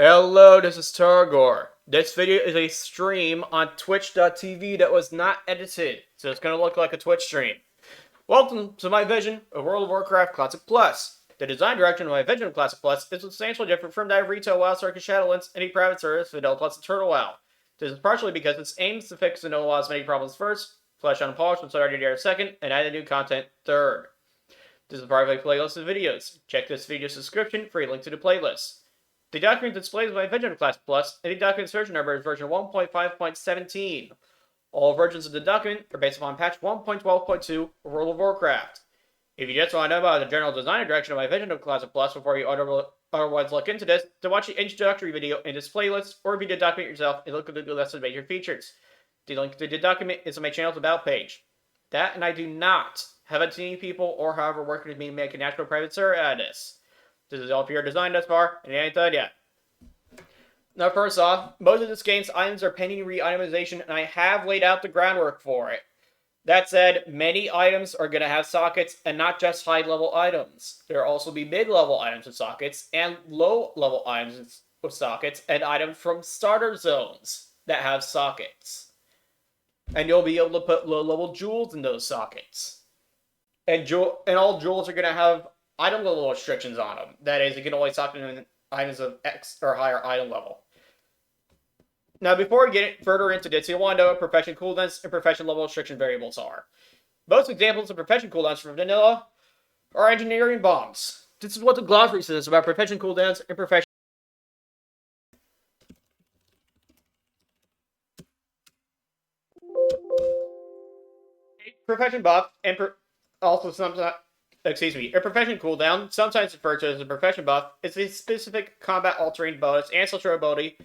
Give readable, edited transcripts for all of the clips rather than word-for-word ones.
Hello, this is Tarregor. This video is a stream on twitch.tv that was not edited, so it's going to look like a Twitch stream. Welcome to my vision of World of Warcraft Classic Plus. The design direction of my vision of Classic Plus is substantially different from that of retail WoW, Circus Shadowlands, any private service, Vanilla Plus, and Turtle WoW. This is partially because it aims to fix Vanilla WoW's many problems first, flesh out and polish and start idea second, and add new content third. This is part of a playlist of videos. Check this video's description for a link to the playlist. The document displays my Vision Class Plus, and the document's version number is version 1.5.17. All versions of the document are based upon patch 1.12.2 of World of Warcraft. If you just want to know about the general design direction of my Vision of Class Plus before you otherwise look into this, then watch the introductory video in this playlist, or review the document yourself and look at the list of major features. The link to the document is on my channel's About page. That, and I do not have any people or however working with me to make a natural private server out of this. This is all pure design thus far, and it ain't done yet. Now, first off, most of this game's items are pending re-itemization, and I have laid out the groundwork for it. That said, many items are going to have sockets, and not just high-level items. There will also be mid-level items with sockets, and low-level items with sockets, and items from starter zones that have sockets. And you'll be able to put low-level jewels in those sockets. And all jewels are going to have item level restrictions on them. That is, you can only stock them in items of X or higher item level. Now, before we get further into this, you'll want to know what profession cooldowns and profession level restriction variables are. Most examples of profession cooldowns from vanilla are engineering bombs. This is what the glossary says about profession cooldowns and profession. Profession buff and also sometimes. A profession cooldown, sometimes referred to as a profession buff, is a specific combat-altering bonus ancestral ability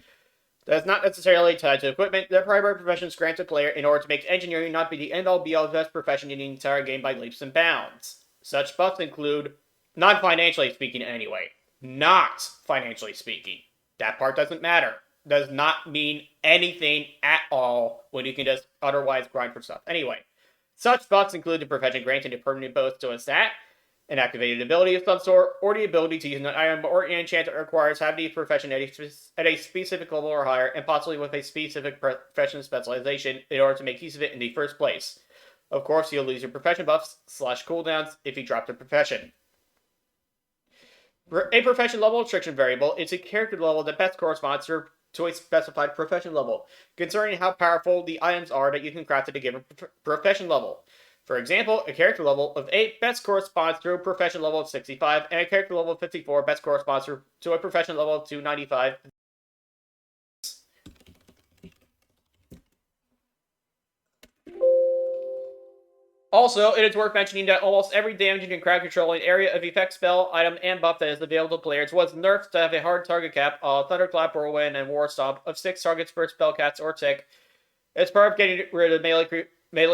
that is not necessarily tied to equipment that primary professions grant to player in order to make engineering not be the end-all be-all best profession in the entire game by leaps and bounds. Such buffs include, not financially speaking anyway, not financially speaking. That part doesn't matter. Does not mean anything at all when you can just otherwise grind for stuff. Anyway, such buffs include the profession granting a permanent bonus to a stat, an activated ability of some sort, or the ability to use an item or an enchant that requires having the profession at a specific level or higher, and possibly with a specific profession specialization in order to make use of it in the first place. Of course, you'll lose your profession buffs / cooldowns if you drop the profession. A profession level restriction variable is a character level that best corresponds to a specified profession level, concerning how powerful the items are that you can craft at a given profession level. For example, a character level of 8 best corresponds to a profession level of 65, and a character level of 54 best corresponds to a profession level of 295. Also, it is worth mentioning that almost every damaging and crowd controlling area of effect, spell, item, and buff that is available to players was nerfed to have a hard target cap of Thunderclap, Whirlwind, and War Stomp of 6 targets per spellcast or tick. As part of getting rid of melee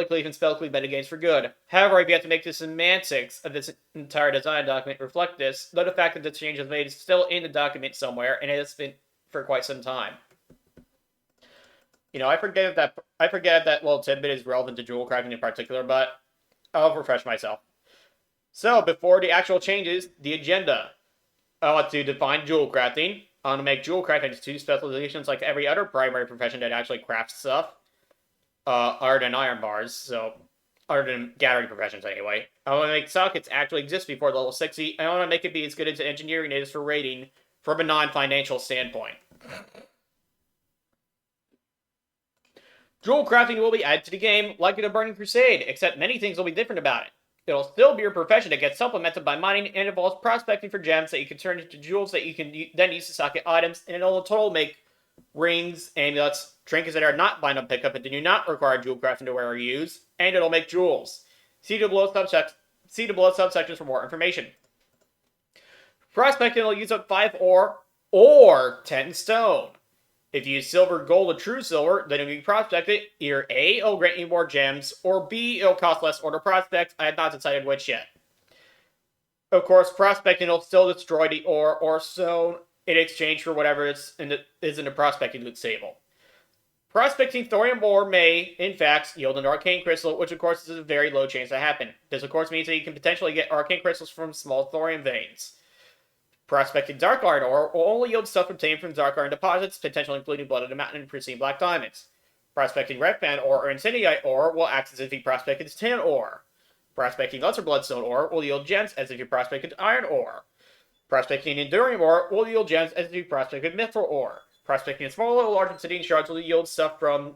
cleave and spell cleave metagames for good. However, I've yet to make the semantics of this entire design document reflect this, though the fact that the change is made is still in the document somewhere, and it has been for quite some time. You know, I forget if that little tidbit is relevant to Jewelcrafting in particular, but I'll refresh myself. So, before the actual changes, the agenda. I want to define Jewelcrafting. I want to make Jewelcrafting into 2 specializations like every other primary profession that actually crafts stuff. Other than iron bars, so other than gathering professions anyway. I want to make sockets actually exist before level 60, and I want to make it be as good as engineering is for rating from a non-financial standpoint. Jewelcrafting will be added to the game like in a Burning Crusade, except many things will be different about it. It'll still be your profession that gets supplemented by mining and involves prospecting for gems that you can turn into jewels that you can then use to socket items, and it'll total make rings, amulets, trinkets that are not bind on pickup and do not require Jewelcrafting to wear or use, and it'll make jewels. See the below subsections for more information. Prospecting will use up 5 ore or 10 stone. If you use silver, gold, or true silver, then if you prospect it, either A, it'll grant you more gems, or B, it'll cost less ore to prospect. I have not decided which yet. Of course, prospecting will still destroy the ore or stone in exchange for whatever is in the prospecting loot table. Prospecting thorium ore may, in fact, yield an arcane crystal, which of course is a very low chance to happen. This of course means that you can potentially get arcane crystals from small thorium veins. Prospecting dark iron ore will only yield stuff obtained from dark iron deposits, potentially including blood of the mountain and pristine black diamonds. Prospecting red fan ore or incendiate ore will act as if you prospected tan ore. Prospecting lesser bloodstone ore will yield gems as if you prospected iron ore. Prospecting endurium ore will yield gems as if you prospected mithril ore. Prospecting small, large, obsidian shards will yield stuff from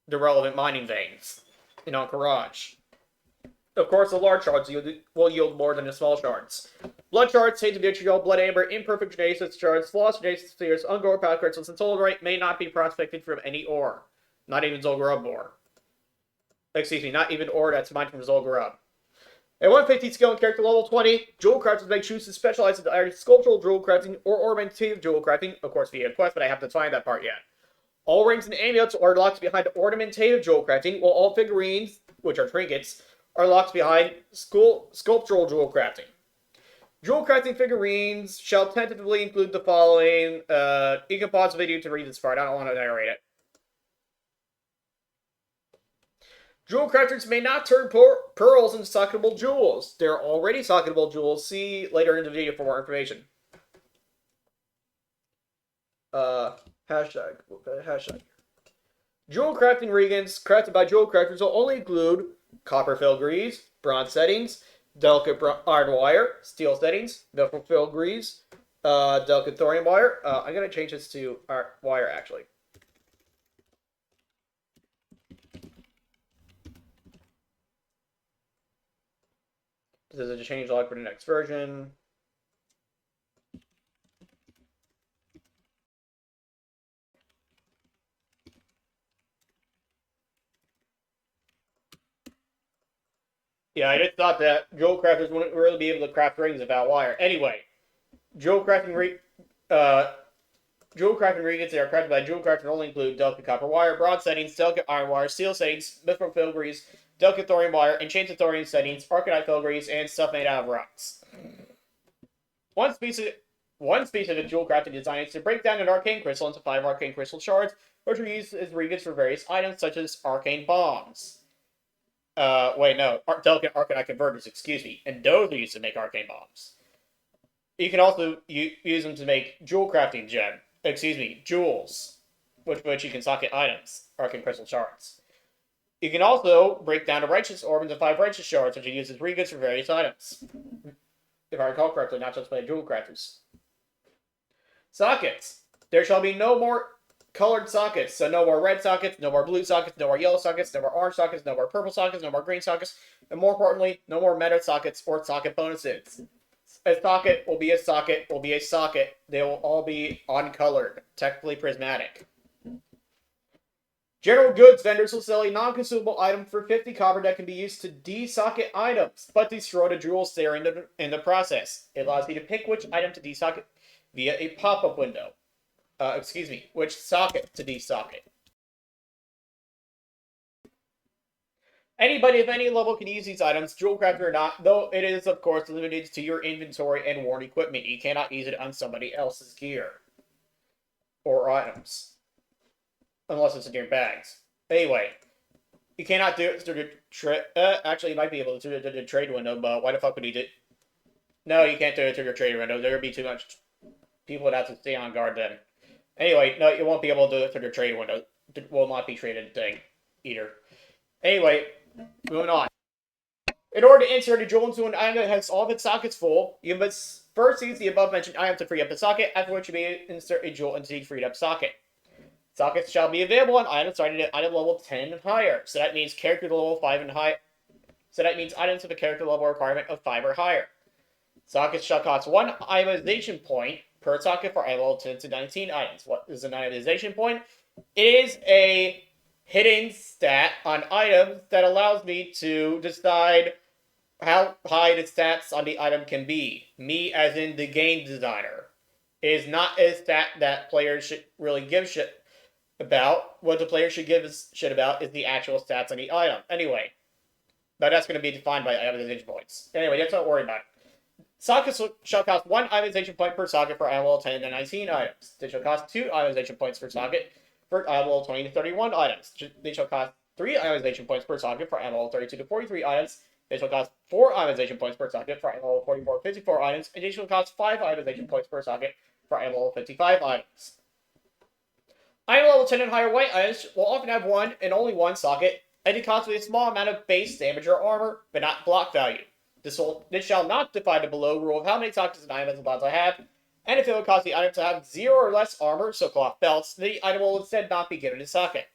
the relevant mining veins in Encourage. Of course, the large shards will yield more than the small shards. Blood shards, tainted vitriol, blood amber, imperfect genesis shards, flawless genesis spheres, ungor power crystals, and solarite may not be prospected from any ore. Not even Zul'Gurub ore. Excuse me, not even ore that's mined from Zul'Gurub. At 150 skill and character level 20, Jewelcrafters may choose to specialize in either sculptural jewelcrafting or ornamentative jewelcrafting, of course via quest, but I haven't find that part yet. All rings and amulets are locked behind ornamentative jewelcrafting, while all figurines, which are trinkets, are locked behind sculptural jewelcrafting. Jewelcrafting figurines shall tentatively include the following. You can pause the video to read this part. I don't want to narrate it. Jewel crafters may not turn pearls into socketable jewels. They're already socketable jewels. See later in the video for more information. Hashtag. Jewel crafting reagents crafted by jewel crafters will only include copper filigrees, bronze settings, delicate iron wire, steel settings, metal filigrees, delicate thorium wire. I'm going to change this to wire actually. This is a change log for the next version. Yeah, I just thought that jewel crafters wouldn't really be able to craft rings without wire. Anyway, jewel crafting reagents that are crafted by jewel crafters only include delicate copper wire, bronze settings, delicate iron wire, steel settings, mithril filigrees, delicate thorium wire, enchanted thorium settings, arcanite filigrees, and stuff made out of rocks. One specific jewel crafting design is to break down an arcane crystal into 5 arcane crystal shards, which are used as reagents for various items such as arcane bombs. Delicate arcanite converters, excuse me. And those are used to make arcane bombs. You can also use them to make jewel crafting jewels, which you can socket items, arcane crystal shards. You can also break down a righteous orb into 5 righteous shards, which are used as reagents for various items. If I recall correctly, not just by jewel crafters. Sockets. There shall be no more colored sockets. So no more red sockets, no more blue sockets, no more yellow sockets, no more orange sockets, no more purple sockets, no more green sockets, and more importantly, no more meta sockets or socket bonuses. A socket will be a socket will be a socket. They will all be uncolored, technically prismatic. General goods vendors will sell a non-consumable item for 50 copper that can be used to desocket items, but destroy the jewels there in the process. It allows you to pick which item to desocket via a pop-up window. Which socket to desocket. Anybody of any level can use these items, jewel crafter or not, though it is, of course, limited to your inventory and worn equipment. You cannot use it on somebody else's gear or items. Unless it's in your bags. Anyway, you cannot do it through the trade. Actually, you might be able to do it through the trade window, but why the fuck would you do it? No, you can't do it through your trade window. There would be too much people would have to stay on guard then. Anyway, no, you won't be able to do it through the trade window. It will not be traded thing either. Anyway, moving on. In order to insert a jewel into an item that has all of its sockets full, you must first use the above-mentioned item to free up the socket, after which you may insert a jewel into the freed-up socket. Sockets shall be available on items starting at item level 10 and higher. So that means character level 5 and higher. So that means items with a character level requirement of 5 or higher. Sockets shall cost 1 itemization point per socket for item level 10 to 19 items. What is an itemization point? It is a hidden stat on items that allows me to decide how high the stats on the item can be. Me, as in the game designer. It is not a stat that players should really give shit about. What the player should give a shit about is the actual stats on the item. Anyway, but that's going to be defined by itemization points. Anyway, that's not worry about it. Sockets shall cost 1 itemization point per socket for item level 10 to 19 items. They shall cost 2 itemization points per socket for item level 20 to 31 items. They shall cost 3 itemization points per socket for item level 32 to 43 items. This will cost 4 itemization points per socket for item level 44 54 items, and each will cost 5 itemization points per socket for item level 55 items. Item level 10 and higher white items will often have one and only one socket, and it costs a small amount of base damage or armor, but not block value. This shall not define the below rule of how many sockets an item is allowed to have, and if it would cause the item to have 0 or less armor, so cloth belts, the item will instead not be given a socket.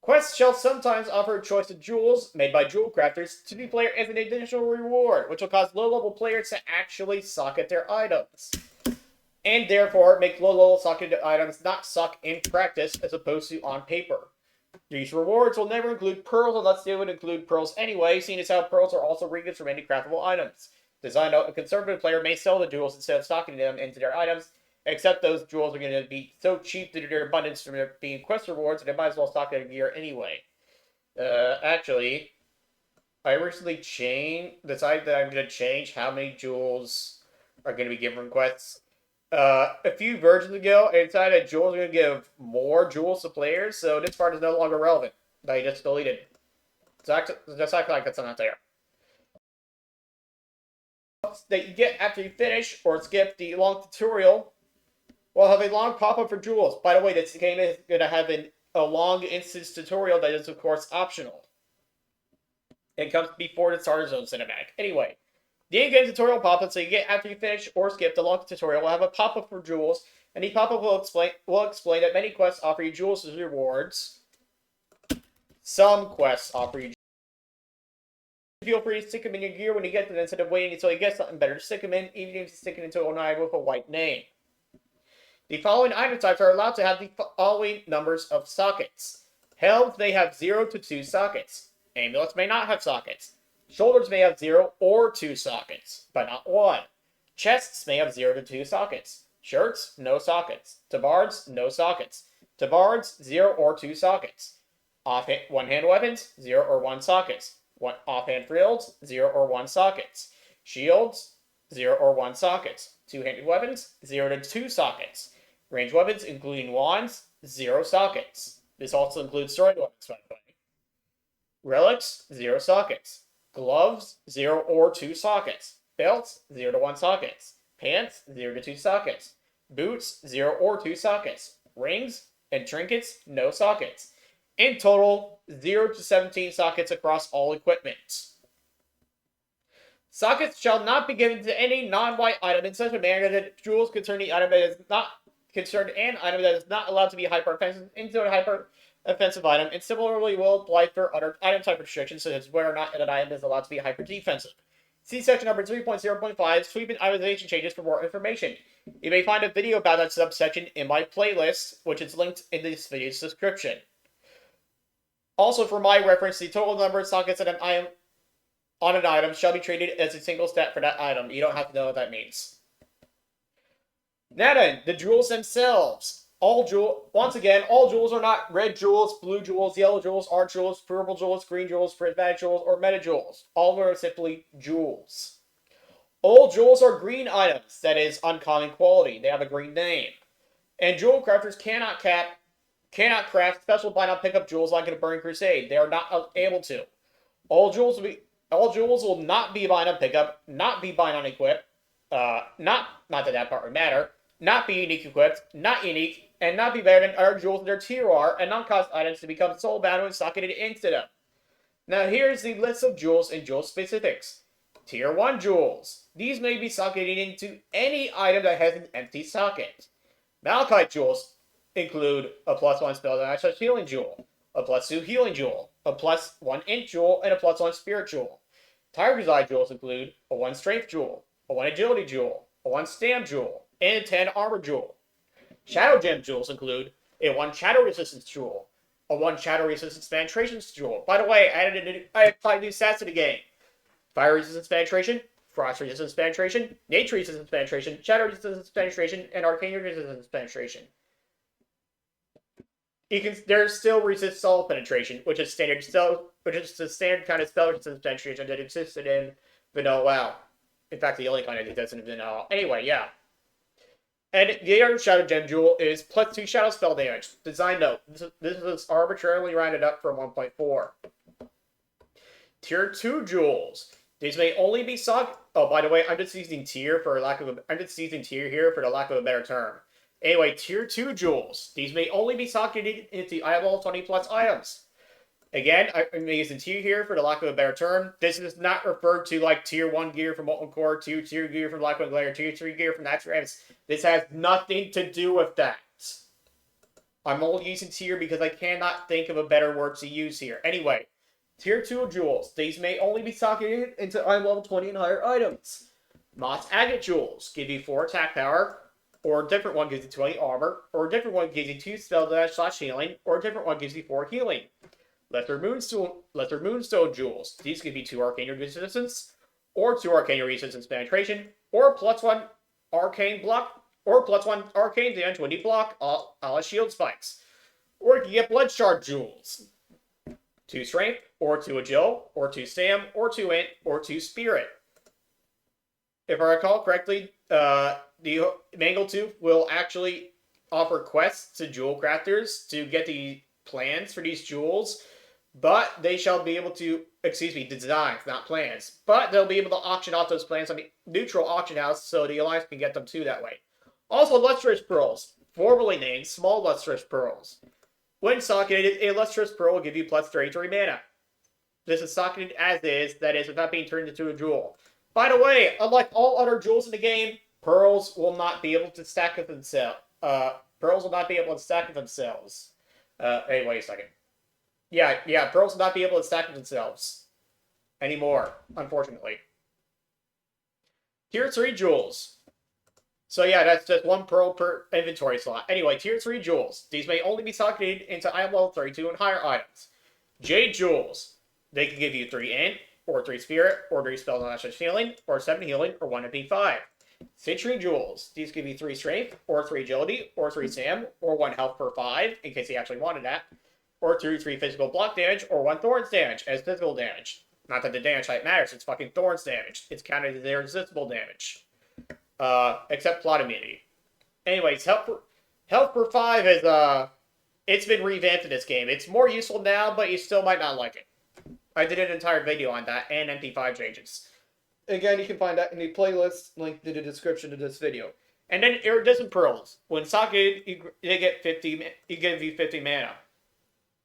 Quests shall sometimes offer a choice of jewels made by jewel crafters to the player as an additional reward, which will cause low-level players to actually socket their items, and therefore make low-level socketed items not suck in practice as opposed to on paper. These rewards will never include pearls unless they would include pearls anyway, seeing as how pearls are also regoods from any craftable items. Design note, a conservative player may sell the jewels instead of stocking them into their items, except those jewels are going to be so cheap due to their abundance from being quest rewards that they might as well stock their gear anyway. Actually, I recently decided that I'm going to change how many jewels are going to be given from quests. A few versions ago, I decided that jewels are going to give more jewels to players, so this part is no longer relevant. I just deleted. Just act like it's not there. That you get after you finish or skip the long tutorial will have a long pop-up for jewels. By the way, this game is going to have a long instance tutorial that is, of course, optional. It comes before the starter zone cinematic. Anyway, the in-game tutorial pop-up so you get after you finish or skip the long tutorial will have a pop-up for jewels, and the pop-up will explain that many quests offer you jewels as rewards. Some quests offer you. Feel free to stick them in your gear when you get them instead of waiting until you get something better to stick them in, even if you stick it into an item with a white name. The following item types are allowed to have the following numbers of sockets. Helms may have 0 to 2 sockets. Amulets may not have sockets. Shoulders may have 0 or 2 sockets, but not 1. Chests may have 0 to 2 sockets. Shirts, no sockets. Tabards, no sockets. Tabards, 0 or 2 sockets. One-hand weapons, 0 or 1 sockets. Offhand fields, 0 or 1 sockets. Shields, 0 or 1 sockets. Two-handed weapons, 0 to 2 sockets. Ranged weapons, including wands, 0 sockets. This also includes throwing weapons, by the way. Relics, 0 sockets. Gloves, 0 or 2 sockets. Belts, 0 to 1 sockets. Pants, 0 to 2 sockets. Boots, 0 or 2 sockets. Rings and trinkets, no sockets. In total, 0 to 17 sockets across all equipment. Sockets shall not be given to any non-white item in such a manner that jewels concern the item that is not concerned an item that is not allowed to be hyper-offensive into a hyper-offensive item, and similarly will apply for other item type restrictions, such as whether or not an item is allowed to be hyper-defensive. See section number 3.0.5, Sweep and Itemization Changes for more information. You may find a video about that subsection in my playlist, which is linked in this video's description. Also, for my reference, the total number of sockets on an item shall be treated as a single stat for that item. You don't have to know what that means. Now then, the jewels themselves. Once again, all jewels are not red jewels, blue jewels, yellow jewels, orange jewels, purple jewels, green jewels, prismatic jewels, or meta jewels. All of them are simply jewels. All jewels are green items, that is, uncommon quality. They have a green name. And jewel crafters cannot craft special bind on pickup jewels like in a Burning Crusade. They are not able to. All jewels will not be bind on pickup, not be bind on equip, not that part would matter, not be unique equipped, not unique, and not be better than other jewels in their tier are, and not cause items to become soul bound and socketed into them. Now here's the list of jewels and jewel specifics. Tier 1 jewels. These may be socketed into any item that has an empty socket. Malachite jewels include a +1 spell damage healing jewel, a +2 healing jewel, a +1 int jewel, and a +1 spirit jewel. Tarregor's Eye jewels include a 1 strength jewel, a 1 agility jewel, a 1 stam jewel, and a 10 armor jewel. Shadow gem jewels include a 1 shadow resistance jewel, a 1 shadow resistance penetration jewel. By the way, I applied new stats to the game. Fire resistance penetration, frost resistance penetration, nature resistance penetration, shadow resistance penetration, and arcane resistance penetration. There's still resist soul penetration, which is the standard kind of spell resistance penetration that existed in vanilla WoW. In fact, the only kind that does in vanilla. Anyway, yeah. And the other Shadow Gem Jewel is +2 Shadow Spell damage. Design note, this is arbitrarily rounded up from 1.4. Tier 2 jewels. These may only be sock. Oh, by the way, I'm just using tier for lack of a. I'm just using tier here for the lack of a better term. Anyway, tier 2 jewels. These may only be socketed into eyeball 20 plus items. Again, I'm using tier here for the lack of a better term. This is not referred to like tier 1 gear from Molten Core, tier gear from Black Glare, tier 3 gear from Natural Ramps. This has nothing to do with that. I'm only using tier because I cannot think of a better word to use here. Anyway, tier 2 jewels. These may only be socketed into item level 20 and higher items. Moss Agate jewels give you 4 attack power, or a different one gives you 20 armor, or a different one gives you 2 spell dash / healing, or a different one gives you 4 healing. Lesser Moonstone jewels. These give you 2 arcane resistance, or 2 arcane resistance penetration, or +1 arcane block, or +1 arcane damage when you block all shield spikes. Or you can get Blood Shard jewels. 2 strength, or 2 agile, or 2 stam, or 2 int, or 2 spirit. If I recall correctly, the Mangletooth will actually offer quests to jewel crafters to get the plans for these jewels, but they shall be able to, designs, not plans, but they'll be able to auction off those plans on the neutral auction house so the Alliance can get them too that way. Also, Lustrous Pearls, formerly named Small Lustrous Pearls. When socketed, a Lustrous Pearl will give you +33 mana. This is socketed as is, that is, without being turned into a jewel. By the way, unlike all other jewels in the game, pearls will not be able to stack with themselves. Pearls will not be able to stack with themselves. Hey, wait a second. Yeah, pearls will not be able to stack with themselves anymore, unfortunately. Tier 3 jewels. So yeah, that's just 1 pearl per inventory slot. Anyway, tier 3 jewels. These may only be socketed into item level 32 and higher items. Jade jewels. They can give you 3 int, or 3 spirit, or 3 spells on healing, or 7 healing, or 1 MP5. Citrine jewels. These give you 3 strength, or 3 agility, or 3 stam, or 1 health per 5, in case you actually wanted that. Or 3 physical block damage, or 1 thorns damage as physical damage. Not that the damage type matters, it's fucking thorns damage. It's counted as irresistible damage. Except plot immunity. Anyways, health per 5 is, it's been revamped in this game. It's more useful now, but you still might not like it. I did an entire video on that, and MP5 changes. Again, you can find that in the playlist linked in the description of this video. And then Iridescent Pearls. When socketed, you give you 50 mana.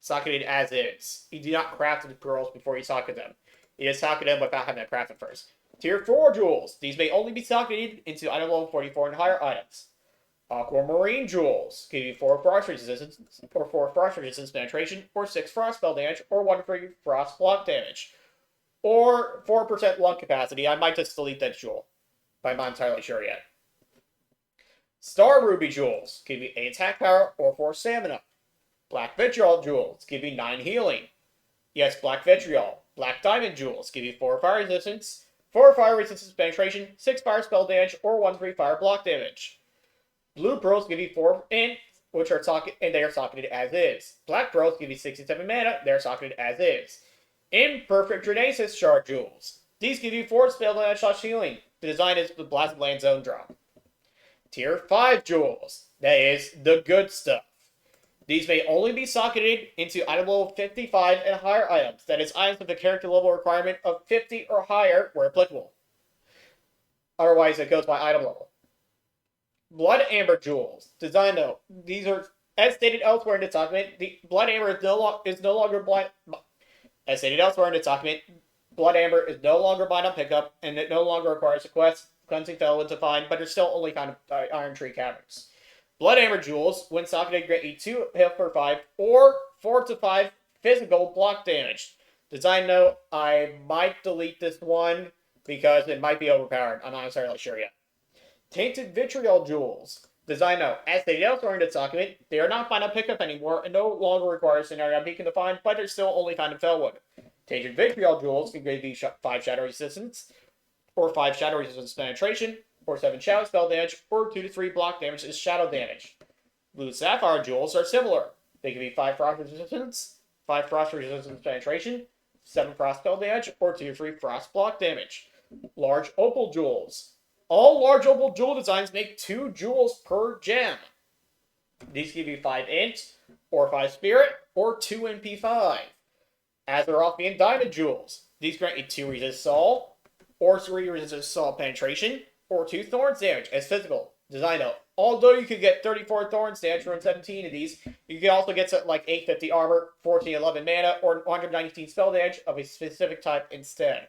Socketed as is. You do not craft the pearls before you socket them. You just socket them without having to craft them first. Tier 4 jewels. These may only be socketed into item level 44 and higher items. Aquamarine jewels give you 4 frost resistance, or 4 frost resistance penetration, or 6 frost spell damage, or 1 free frost block damage. Or 4% lung capacity. I might just delete that jewel, but I'm not entirely sure yet. Star Ruby jewels give you 8 attack power, or 4 stamina. Black Vitriol jewels give you 9 healing. Yes, Black Vitriol. Black Diamond jewels give you 4 fire resistance, 4 fire resistance penetration, 6 fire spell damage, or 1 free fire block damage. Blue Pearls give you 4 int, which are and they are socketed as is. Black Pearls give you 67 mana, they are socketed as is. Imperfect Drenasis Shard jewels. These give you 4 spell damage / healing. The design is the Blasted Land Zone drop. Tier 5 jewels. That is the good stuff. These may only be socketed into item level 55 and higher items. That is, items with a character level requirement of 50 or higher where applicable. Otherwise, it goes by item level. Blood Amber jewels. Design note. These are, as stated elsewhere in this document, the Blood Amber is no longer blind. As stated elsewhere in this document, Blood Amber is no longer bind on pickup, and it no longer requires a quest, cleansing fellow to find, but it's still only found in Iron Tree Caverns. Blood Amber jewels, when socketed, grant you 2 health per 5 or 4 to 5 physical block damage. Design note, I might delete this one because it might be overpowered. I'm not entirely sure yet. Tainted Vitriol jewels. Design note, as stated elsewhere in this document, they are not found on pickup anymore and no longer require scenario beacon to find, but they're still only found in Felwood. Tainted Vitriol jewels can give you 5 shadow resistance, or 5 shadow resistance penetration, or 7 shadow spell damage, or 2 to 3 block damage is shadow damage. Blue Sapphire jewels are similar. They can be 5 frost resistance, 5 frost resistance penetration, 7 frost spell damage, or 2 to 3 frost block damage. Large Opal jewels. All large opal jewel designs make 2 jewels per gem. These give you 5 int, or 5 spirit, or 2 MP5. Azeroth and diamond jewels. These grant you 2 resist Assault, or 3 resist Assault Penetration, or 2 Thorns damage as physical. Design note. Although you could get 34 Thorns damage from 17 of these, you can also get like 850 armor, 1411 mana, or 119 spell damage of a specific type instead.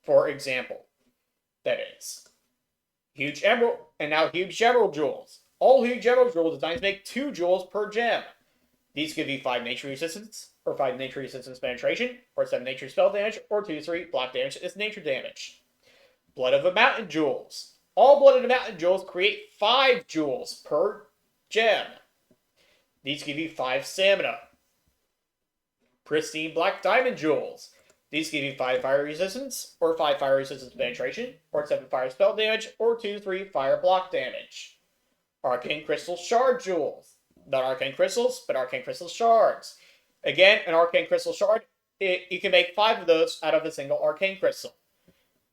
For example, that is. Huge Emerald, and now Huge Emerald Jewels. All Huge Emerald Jewel designs make 2 jewels per gem. These give you 5 nature resistance, or 5 nature resistance penetration, or 7 nature spell damage, or 2-3 block damage as nature damage. Blood of the Mountain Jewels. All Blood of the Mountain Jewels create 5 jewels per gem. These give you 5 stamina. Pristine Black Diamond Jewels. These give you 5 fire resistance, or 5 fire resistance penetration, or 7 fire spell damage, or 2-3 fire block damage. Arcane Crystal Shard Jewels. Not Arcane Crystals, but Arcane Crystal Shards. Again, an Arcane Crystal Shard, you can make 5 of those out of a single Arcane Crystal.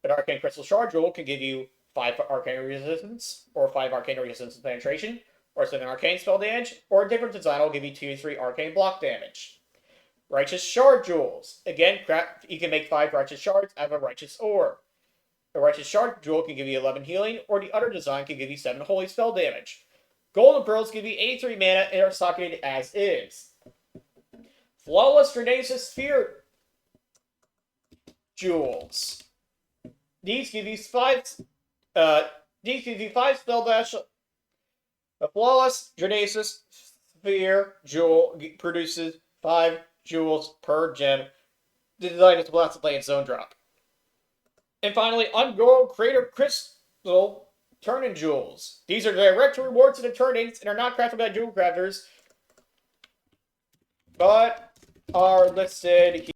An Arcane Crystal Shard Jewel can give you 5 Arcane Resistance, or 5 Arcane Resistance Penetration, or 7 Arcane Spell Damage, or a different design will give you 2-3 Arcane Block Damage. Righteous Shard Jewels. Again, you can make 5 Righteous Shards out of a Righteous Orb. A Righteous Shard Jewel can give you 11 healing, or the other design can give you 7 Holy Spell Damage. Golden Pearls give you 83 mana and are socketed as is. Flawless Renaissance Sphere Jewels. These give you 5 spell dash. The Flawless Renaissance Sphere Jewel produces 5 jewels per gem. The design is blessed to play in Zone Drop. And finally, Ungold Crater Crystal Turn-in Jewels. These are direct rewards to the turn-ins and are not crafted by jewel crafters, but are listed here.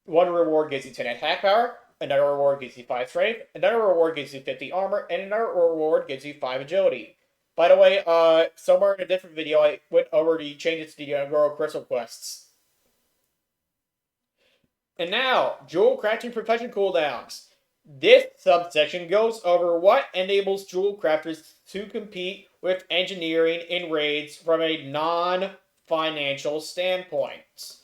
One reward gives you 10 attack power, another reward gives you 5 strength, another reward gives you 50 armor, and another reward gives you 5 agility. By the way, somewhere in a different video, I went over the changes to the Angoro Crystal quests. And now, Jewelcrafting Profession cooldowns. This subsection goes over what enables jewel crafters to compete with engineering in raids from a non-financial standpoint.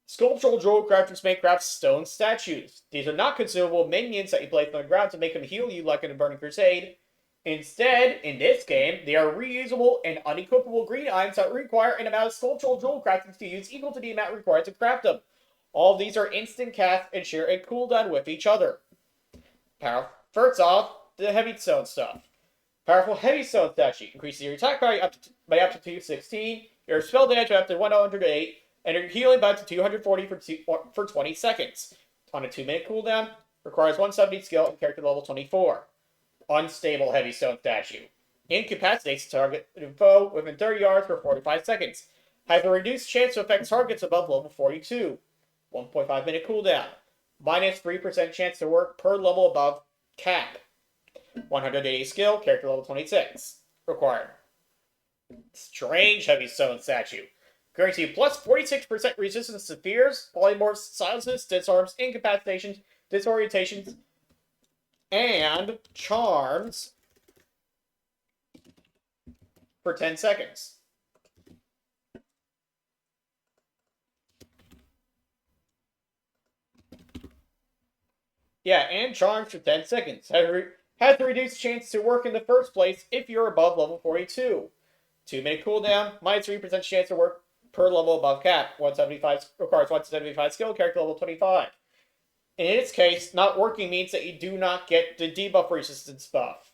Sculptural jewel crafters may craft stone statues. These are not consumable minions that you place on the ground to make them heal you like in a Burning Crusade. Instead, in this game, they are reusable and unequipable green items that require an amount of sculptural jewel crafting to use equal to the amount required to craft them. All of these are instant cast and share a cooldown with each other. First off, the heavy stone stuff. Powerful heavy stone statue increases your attack power by up to 216, your spell damage by up to 108, and your healing by up to 240 for 20 seconds. On a 2-minute cooldown, requires 170 skill and character level 24. Unstable heavy stone statue. Incapacitates target foe within 30 yards for 45 seconds. Has a reduced chance to affect targets above level 42. 1.5 minute cooldown. Minus 3% chance to work per level above cap. 180 skill, character level 26. Required. Strange heavy stone statue. Grants you plus 46% resistance to fears, polymorphs, silences, disarms, incapacitations, disorientations, and charms for 10 seconds. Yeah, and charms for 10 seconds. Has a reduced chance to work in the first place if you're above level 42. 2-minute cooldown, minus 3% chance to work per level above cap. 175 requires 175 skill, character level 25. In its case, not working means that you do not get the debuff resistance buff.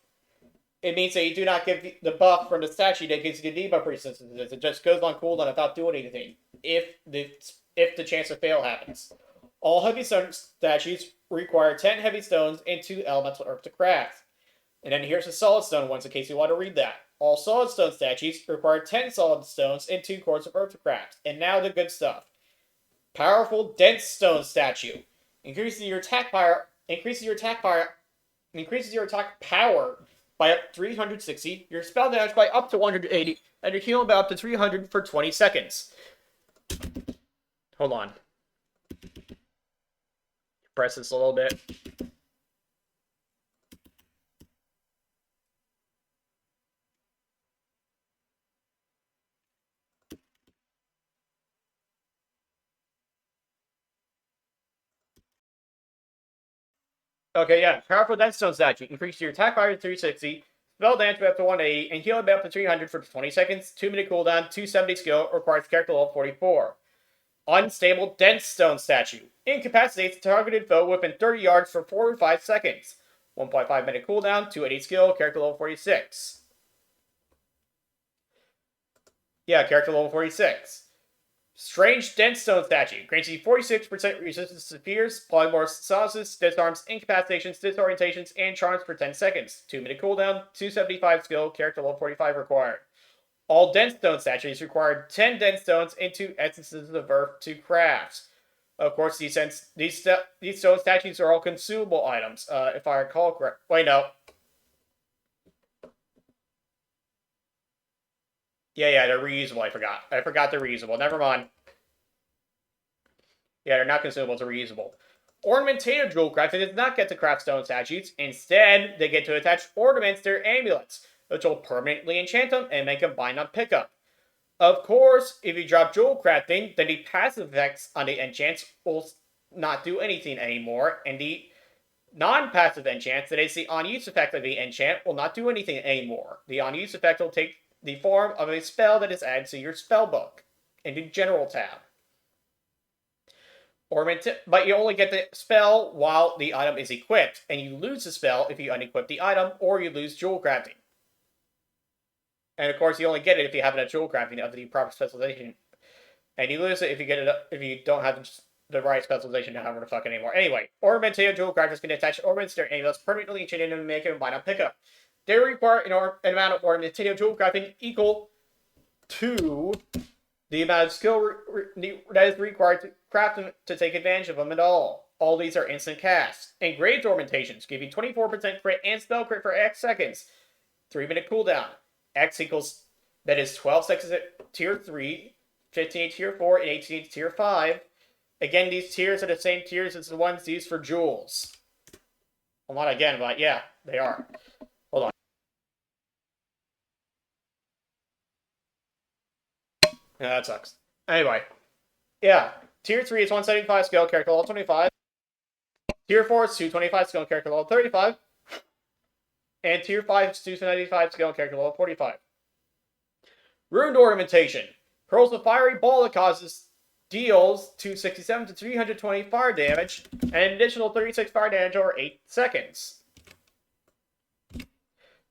It means that you do not get the buff from the statue that gives you the debuff resistance. It just goes on cooldown without doing anything, if the chance of fail happens. All heavy stone statues require 10 heavy stones and 2 elemental earth to craft. And then here's the solid stone ones in case you want to read that. All solid stone statues require 10 solid stones and 2 cores of earth to craft. And now the good stuff. Powerful dense stone statue. Increases your attack power by up to 360, your spell damage by up to 180, and your healing by up to 300 for 20 seconds. Hold on. Press this a little bit. Okay, yeah. Powerful Deathstone statue. Increase your attack power to 360, spell damage by up to 180, and heal by up to 300 for 20 seconds, 2-minute cooldown, 270 skill, requires character level 44. Unstable Deathstone statue. Incapacitates targeted foe within 30 yards for 4 to 5 seconds. 1.5-minute cooldown, 280 skill, character level 46. Yeah, character level 46. Strange Deathstone statue. Grants you 46% resistance to fears, polymorphs, sauces, disarms, incapacitations, disorientations, and charms for 10 seconds. 2-minute cooldown, 275 skill, character level 45 required. All Deathstone statues require 10 Deathstones and 2 Essences of Earth to craft. Of course, these stone statues are all consumable items, if I recall correct. Wait, no. Yeah, they're reusable. I forgot they're reusable. Never mind. Yeah, they're not consumables, they're reusable. Ornamentative Jewelcrafting does not get to craft stone statues. Instead, they get to attach ornaments to their amulets, which will permanently enchant them and make them bind on pickup. Of course, if you drop Jewelcrafting, then the passive effects on the enchants will not do anything anymore, and the non-passive enchants, that is the on-use effect of the enchant, will not do anything anymore. The on-use effect will take the form of a spell that is added to your spellbook in the General tab. But you only get the spell while the item is equipped, and you lose the spell if you unequip the item, or you lose Jewelcrafting. And of course, you only get it if you have enough Jewelcrafting of the proper specialization. And you lose it if you get it if you don't have the right specialization to however the fuck anymore. Anyway, Ornamentative Jewelcrafters can attach ornaments to their amulets permanently enchanted and make them bind on pickup. They require an amount of Ornamentative Jewelcrafting equal to the amount of skill that is required to craft them to take advantage of them at all. All these are instant casts. Engraved Ornamentations give you 24% crit and spell crit for X seconds. 3-minute cooldown. X equals, that is 12 seconds at tier 3, 15 at tier 4, and 18 at tier 5. Again, these tiers are the same tiers as the ones used for jewels. Well, not again, but yeah, they are. Hold on. Yeah, that sucks. Anyway. Yeah. Tier 3 is 175 skill, character level 25. Tier 4 is 225 skill, character level 35. And Tier 5 is 295 skill, character level 45. Ruined Ornamentation. Hurls a fiery ball that deals 267 to 320 fire damage, and an additional 36 fire damage over 8 seconds.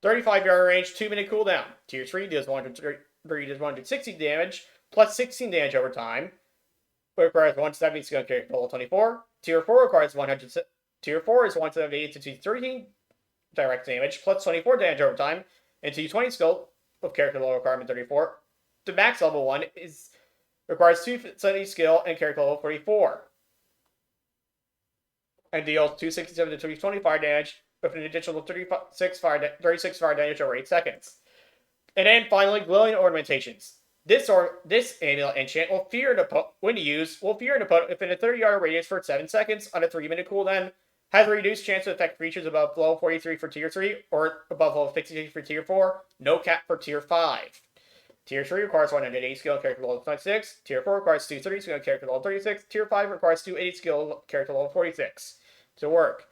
35-yard range, 2-minute cooldown. Tier 3 does 160 damage, plus 16 damage over time. Requires 170 skill, character level 24. Tier 4 requires 100. Tier 4 is 178 to 213 direct damage, plus 24 damage over time, and 220 skill of character level requirement 34. The max level 1 requires 270 skill and character level 44. And deals 267 to 320 fire damage with an additional 36 fire damage over 8 seconds. And then finally, Glowing Ornamentations. This amulet enchant will fear an opponent within a 30-yard radius for 7 seconds on a 3-minute cooldown. Has a reduced chance to affect creatures above level 43 for Tier 3 or above level 53 for Tier 4. No cap for Tier 5. Tier 3 requires 180 skill, character level 26. Tier 4 requires 230 skill, character level 36. Tier 5 requires 280 skill, character level 46 to work.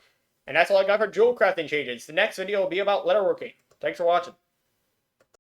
And that's all I got for Jewelcrafting changes. The next video will be about leatherworking. Thanks for watching.